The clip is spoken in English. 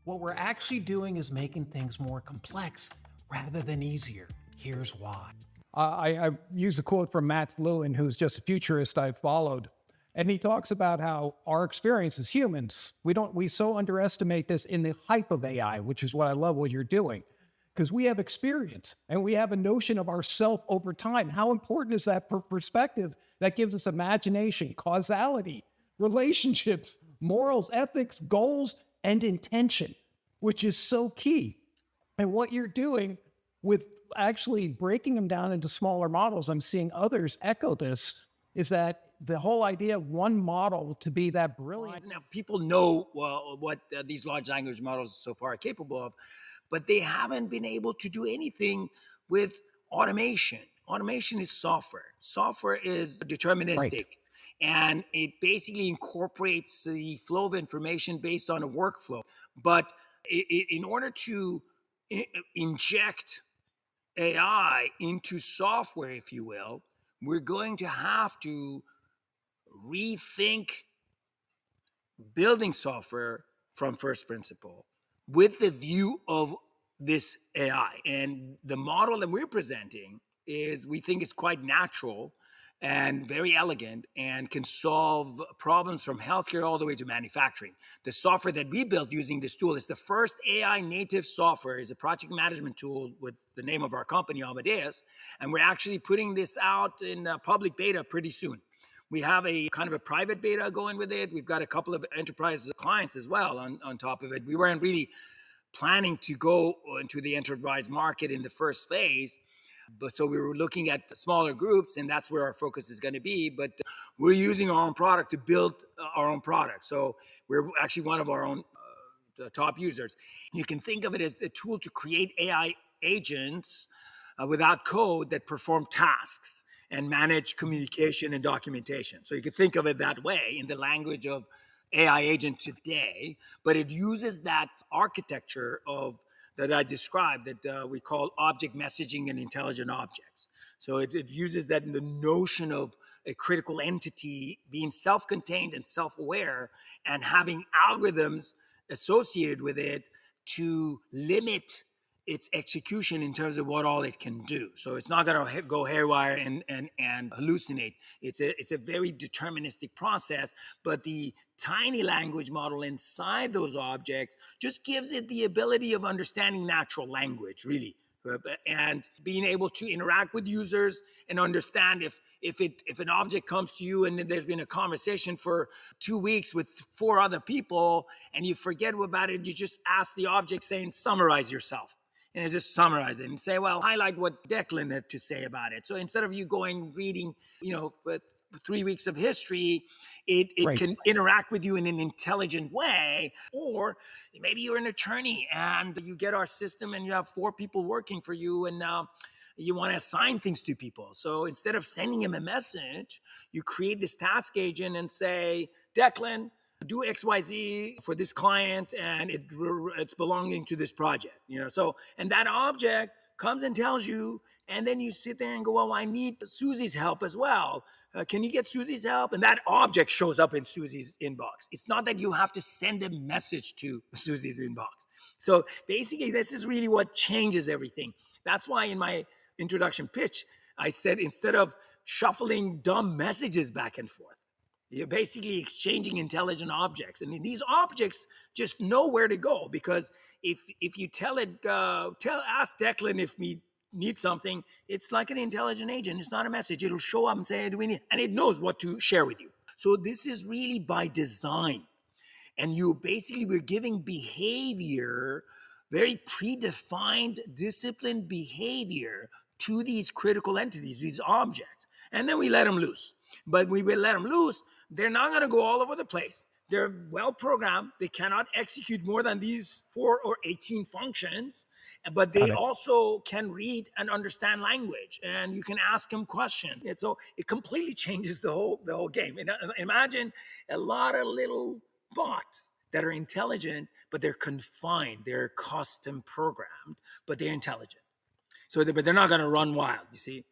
What we're actually doing is making things more complex rather than easier. Here's why. I use a quote from Matt Lewin, who's just a futurist I've followed. And he talks about how our experience as humans, we so underestimate this in the hype of AI, which is what I love what you're doing. Because we have experience and we have a notion of ourself over time. How important is that perspective that gives us imagination, causality, relationships, morals, ethics, goals, and intention, which is so key. And what you're doing with actually breaking them down into smaller models, I'm seeing others echo this, is that the whole idea of one model to be that brilliant. Now, people know what these large language models so far are capable of, but they haven't been able to do anything with automation. Automation is software. Software is deterministic. Right. And it basically incorporates the flow of information based on a workflow. But in order to inject AI into software, if you will, we're going to have to rethink building software from first principle with the view of this AI. And the model that we're presenting is, we think it's quite natural and very elegant and can solve problems from healthcare all the way to manufacturing. The software that we built using this tool is the first AI native software. It's a project management tool with the name of our company, Omadeus. And we're actually putting this out in public beta pretty soon. We have a kind of a private beta going with it. We've got a couple of enterprise clients as well on top of it. We weren't really planning to go into the enterprise market in the first phase, but so we were looking at smaller groups, and that's where our focus is going to be. But we're using our own product to build our own product. So we're actually one of our own top users. You can think of it as a tool to create AI agents without code that perform tasks and manage communication and documentation. So you can think of it that way in the language of AI agent today, but it uses that architecture of that I described that we call object messaging and intelligent objects. So it uses that in the notion of a critical entity being self-contained and self-aware and having algorithms associated with it to limit its execution in terms of what all it can do. So it's not going to go haywire and hallucinate. It's a very deterministic process, but the tiny language model inside those objects just gives it the ability of understanding natural language, really, and being able to interact with users and understand if an object comes to you and there's been a conversation for 2 weeks with 4 other people and you forget about it, you just ask the object saying, summarize yourself. And it just summarize it and say, well, highlight what Declan had to say about it. So instead of you going reading, 3 weeks of history, it Right. can interact with you in an intelligent way. Or maybe you're an attorney and you get our system and you have 4 people working for you and you want to assign things to people. So instead of sending him a message, you create this task agent and say, Declan, do XYZ for this client and it's belonging to this project, So, and that object comes and tells you, and then you sit there and go, well, I need Susie's help as well. Can you get Susie's help? And that object shows up in Susie's inbox. It's not that you have to send a message to Susie's inbox. So basically, this is really what changes everything. That's why in my introduction pitch, I said, instead of shuffling dumb messages back and forth, you're basically exchanging intelligent objects. And these objects just know where to go, because if you ask Declan if we need something, it's like an intelligent agent. It's not a message. It'll show up and say, do we need? And it knows what to share with you. So this is really by design. And we're giving behavior, very predefined, disciplined behavior to these critical entities, these objects. And then we let them loose. But we will let them loose. They're not going to go all over the place. They're well programmed. They cannot execute more than these 4 or 18 functions, but they also can read and understand language, and you can ask them questions. And so it completely changes the whole game. And imagine a lot of little bots that are intelligent, but they're confined. They're custom programmed, but they're intelligent. So, but they're not going to run wild, you see?